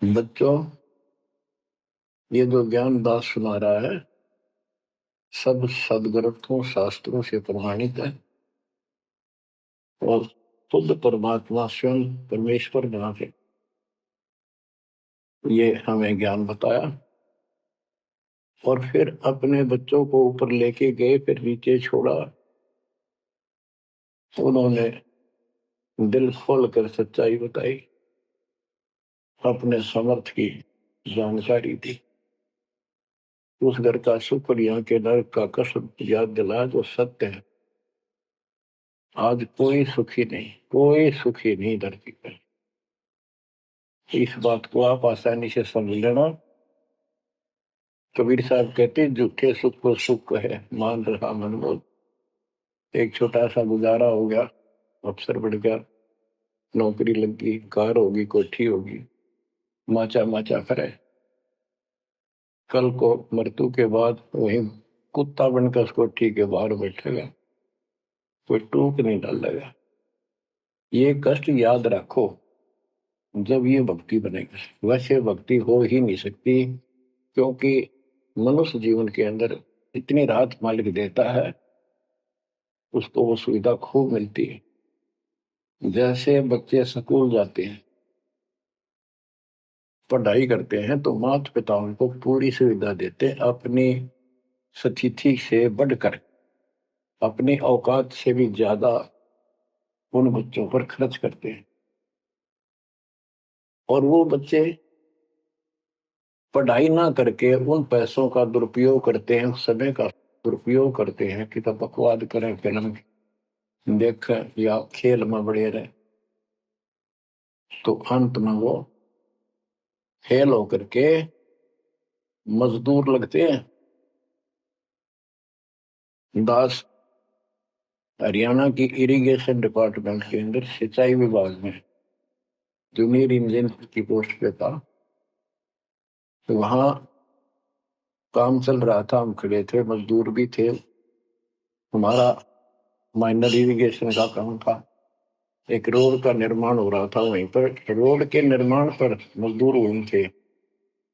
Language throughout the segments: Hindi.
बच्चों, ये जो ज्ञान दास सुना रहा है सब सदग्रंथों शास्त्रों से प्रमाणित है और खुद परमात्मा स्वयं परमेश्वर जहाँ से ये हमें ज्ञान बताया और फिर अपने बच्चों को ऊपर लेके गए, फिर नीचे छोड़ा। उन्होंने दिल खोल कर सच्चाई बताई, अपने समर्थ की जानकारी दी। उस घर का सुख और यहाँ के नरक का कष्ट याद दिलाया जो सत्य है। आज कोई सुखी नहीं धरती पर। इस बात को आप आसानी से समझ लेना। कबीर साहब कहते झूठे सुख को सुख है, मान रहा मनमोद। एक छोटा सा गुजारा हो गया, अफसर बढ़ गया, नौकरी लग गई, कार होगी, कोठी होगी, माचा माचा करे। कल को मृत्यु के बाद वही कुत्ता बनकर उस कोठी के बाहर बैठेगा, कोई टूक नहीं डालेगा। ये कष्ट याद रखो जब ये भक्ति बनेगा। वैसे भक्ति हो ही नहीं सकती, क्योंकि मनुष्य जीवन के अंदर इतनी राहत मालिक देता है, उसको वो सुविधा खूब मिलती है। जैसे बच्चे स्कूल जाते हैं, पढ़ाई करते हैं, तो माता पिता उनको पूरी सुविधा देते हैं, अपनी स्थिति से बढ़कर, अपनी औकात से भी ज्यादा उन बच्चों पर खर्च करते हैं। और वो बच्चे पढ़ाई ना करके उन पैसों का दुरुपयोग करते हैं, समय का दुरुपयोग करते हैं कि तो बकवाद करें, फिल्म देखें या खेल में बढ़े रहे। तो अंत में वो फेल होकर के मजदूर लगते हैं। दास हरियाणा की इरिगेशन डिपार्टमेंट के अंदर सिंचाई विभाग में जूनियर इंजीनियर की पोस्ट पे था। तो वहां काम चल रहा था, हम खड़े थे, मजदूर भी थे। हमारा माइनर इरिगेशन का काम था। एक रोड का निर्माण हो रहा था, वहीं पर रोड के निर्माण पर मजदूर वहीं थे।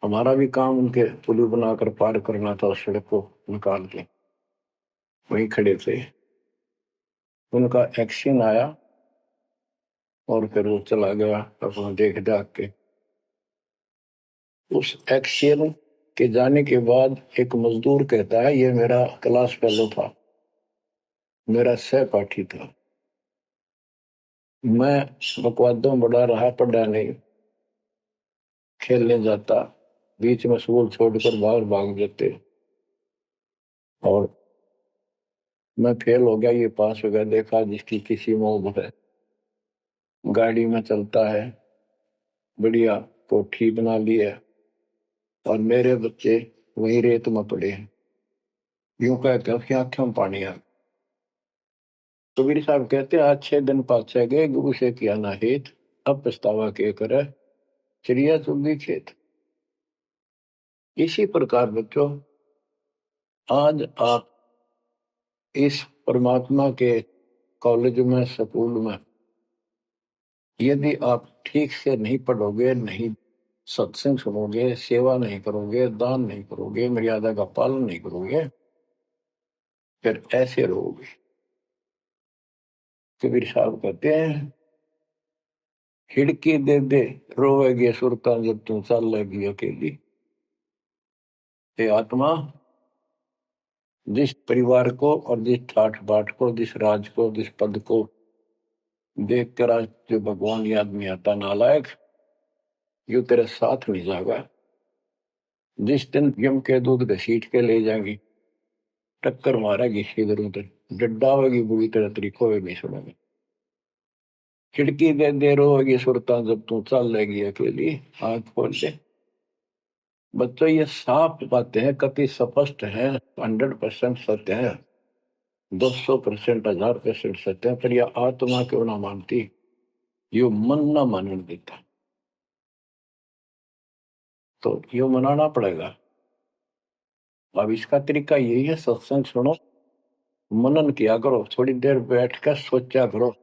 हमारा भी काम उनके पुल बनाकर पार करना था, उस सड़क को निकाल के। वहीं खड़े थे, उनका एक्शन आया और फिर वो चला गया अपना देख दाख के। उस एक्शन के जाने के बाद एक मजदूर कहता है, ये मेरा क्लास फेलो था, मेरा सहपाठी था। मैं बकवादों बड़ा रहा, पढ़ा नहीं, खेलने जाता, बीच में स्कूल छोड़कर बाहर भाग जाते और मैं फेल हो गया, ये पास हो गया। देखा जिसकी किसी मोह है, गाड़ी में चलता है, बढ़िया कोठी बना ली है, और मेरे बच्चे वही रेत में पड़े हैं। यूं कहकर उसकी आंखों में पानी आ। कबीर साहब कहते आज 6 दिन पाछे गए, गुरु से किया ना हित, अब पछतावा के करे, चिड़िया चुगी खेत। इसी प्रकार बच्चों, आज आप इस परमात्मा के कॉलेज में, स्कूल में, यदि आप ठीक से नहीं पढ़ोगे, नहीं सत्संग सुनोगे, सेवा नहीं करोगे, दान नहीं करोगे, मर्यादा का पालन नहीं करोगे, फिर ऐसे रहोगे। कबीर साहब कहते हैं, खिड़की दे दे रोवेगी सुरता जब तू चल लगी अकेली। हे आत्मा, जिस परिवार को और जिस ठाठ बाट को, जिस राज को, जिस पद को देख कर आज जो भगवान याद में आता नालायक, यू तेरे साथ नहीं जाएगा। जिस दिन यम के दूध घसीट के ले जाएंगी, टक्कर मारेगी इधर उधर, डड्डा होगी बुरी तरह, तरीको नहीं सुनेगी। खिड़की दे दे रोएगी सुरता जब तू चल लेगी अकेली। आंख खोल ले। बच्चों, ये साफ बातें हैं, कति स्पष्ट है, 100% सत्य है, 200%, 1000% सत्य है। पर यह आत्मा क्यों ना मानती, यो मन ना मानने देता, तो यो मनाना पड़ेगा। अब इसका तरीका यही है, सत्संग सुनो, मनन किया करो, थोड़ी देर बैठ कर सोचा करो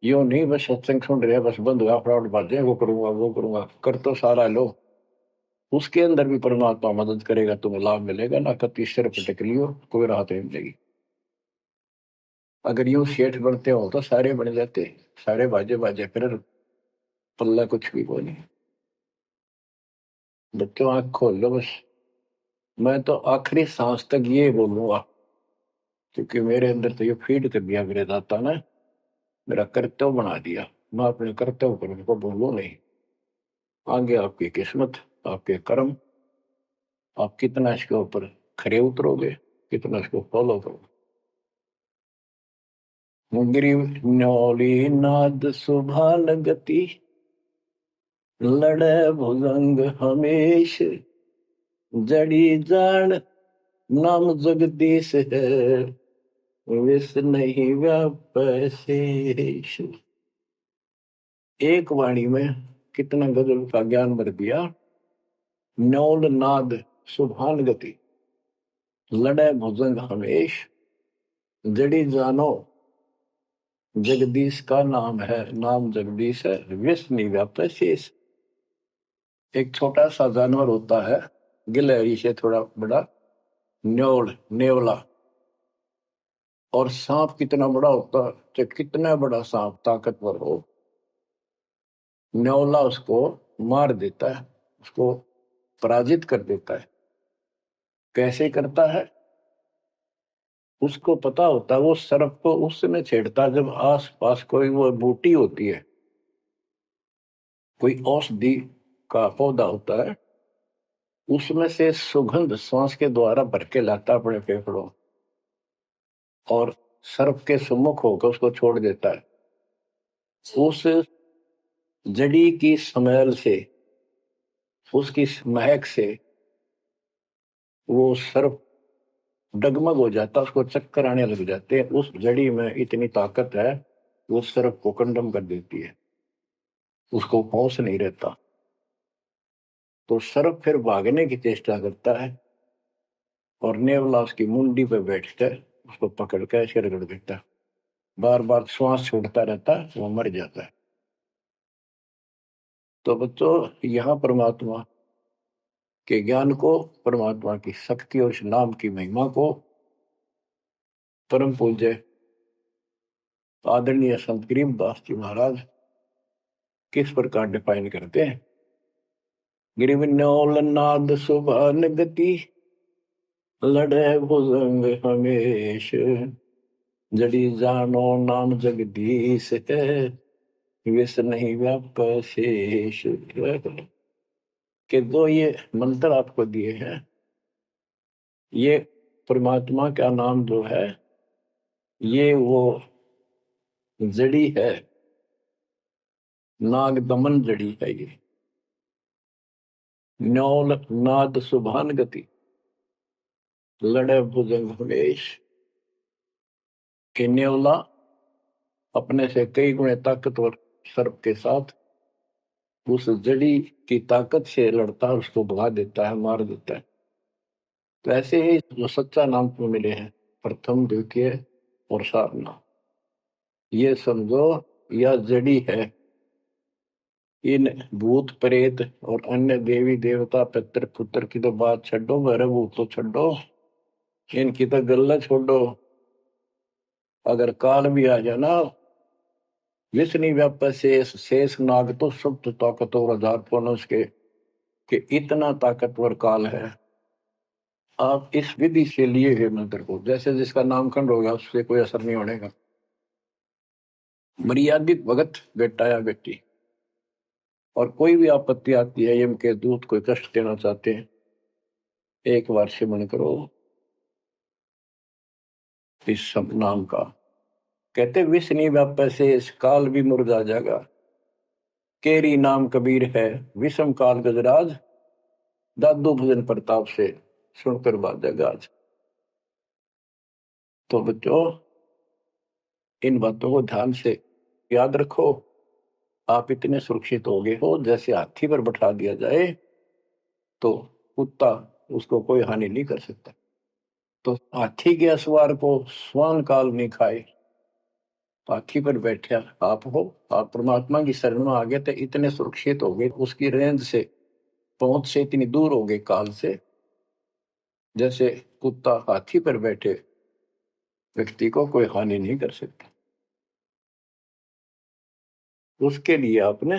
यो नहीं बस सत्संग सुन रहे बस बंद हुआ फटाफट बातें वो करूंगा कर तो सारा लो। उसके अंदर भी परमात्मा मदद करेगा, तुम्हें लाभ मिलेगा ना। कति सिर पटक लियो कोई राहत नहीं मिलेगी। अगर यूं सेठ बनते हो तो सारे बन जाते, सारे बाजे बाजे फिर पल्ला कुछ भी कोई नहीं। बच्चों आंख खोल लो बस। मैं तो आखिरी सांस तक ये बोलूंगा, क्योंकि मेरे अंदर तो ये फीड कर दिया मेरे दाता ने, मेरा कर्तव्य बना दिया। मैं अपने कर्तव्य पर उनको बोलूं नहीं। आगे आपकी किस्मत, आपके कर्म, आप कितना इसके ऊपर खरे उतरोगे, कितना इसको फॉलो करोगे। गिरी न्योली नाद सुभान गति, लड़े भुजंग हमेश, जड़ी जान नाम जगदीश है, विष नहीं व्यापै शेष। एक वाणी में कितना गजल का ज्ञान भर दिया। न्योल नाद सुभान गति, लड़े भुजंग हमेश, जड़ी जानो जगदीश का नाम है, नाम जगदीश है, विष नहीं व्यापै शेष। एक छोटा सा जानवर होता है, गिलहरी से थोड़ा बड़ा, न्योल नेवला। और सांप कितना बड़ा होता है, तो कितना बड़ा सांप ताकतवर हो, न्योला उसको मार देता है, उसको पराजित कर देता है। कैसे करता है, उसको पता होता है। वो सर्प को उस समय छेड़ता जब आस पास कोई वो बूटी होती है, कोई औषधि का पौधा होता है, उसमें से सुगंध श्वास के द्वारा भर के लाता अपने फेफड़ों, और सर्प के सम्मुख होकर उसको छोड़ देता है। उस जड़ी की स्मेल से, उसकी महक से वो सर्प डगमग हो जाता, उसको चक्कर आने लग जाते हैं। उस जड़ी में इतनी ताकत है, वो सर्प को कंडम कर देती है, उसको होश नहीं रहता। तो सर्प फिर भागने की चेष्टा करता है, और नेवला उसकी मुंडी पे बैठकर उसको पकड़ कर ऐसे रगड़ देता है। बार बार श्वास छोड़ता रहता है, वो मर जाता है। तो बच्चों, यहाँ परमात्मा के ज्ञान को, परमात्मा की शक्ति और इस नाम की महिमा को परम पूज्य आदरणीय संत गरीबदास जी महाराज किस प्रकार डिफाइन करते हैं। गिरिविन्योल नाद सुभान गति, लड़े भुजंग हमेश, जड़ी जानो नाम जगदीश है, विष नहीं व्यापै शेष। के दो ये मंत्र आपको दिए हैं, ये परमात्मा का नाम जो है, ये वो जड़ी है, नाग दमन जड़ी है। ये न्योल नाद सुभान गति, लड़े भुजंग हमेश। के न्योला अपने से कई गुणे ताकतवर सर्प के साथ उस जड़ी की ताकत से लड़ता है, उसको भगा देता है, मार देता है। तो ऐसे ही जो सच्चा नाम को मिले हैं, प्रथम द्वितीय और सारना, ये समझो यह जड़ी है। इन भूत प्रेत और अन्य देवी देवता पितर पुत्र की तो बात छो, भरे भूत तो छो, इनकी तो गल्ला छोड़ो। अगर काल भी आ जाए ना, विष नहीं व्यापै शेष, शेष नाग तो सब तो ताकतवर हजार पुनः के, कि इतना ताकतवर काल है। आप इस विधि से लिए हुए मंत्र को, जैसे जिसका नामकरण होगा उससे कोई असर नहीं होने का। मर्यादित भगत बेटा या बेटी, और कोई भी आपत्ति आती है, यम के दूत कोई कष्ट देना चाहते हैं, एक बार सिमरण करो इस सब नाम का। कहते विष नहीं व्यापै शेष, काल भी मुरझा जाएगा। केरी नाम कबीर है, विषम काल गजराज, दादू भजन प्रताप से सुनकर बाजेगा आज। तो बच्चों, इन बातों को ध्यान से याद रखो। आप इतने सुरक्षित हो गए हो, जैसे हाथी पर बैठा दिया जाए तो कुत्ता उसको कोई हानि नहीं कर सकता। तो हाथी के असवार को स्वान काल नहीं खाए, हाथी पर बैठे आप हो, आप परमात्मा की शरण में आ गए तो इतने सुरक्षित हो गए, उसकी रेंज से, पहुंच से इतनी दूर हो गए काल से, जैसे कुत्ता हाथी पर बैठे व्यक्ति को कोई हानि नहीं कर सकता। उसके लिए आपने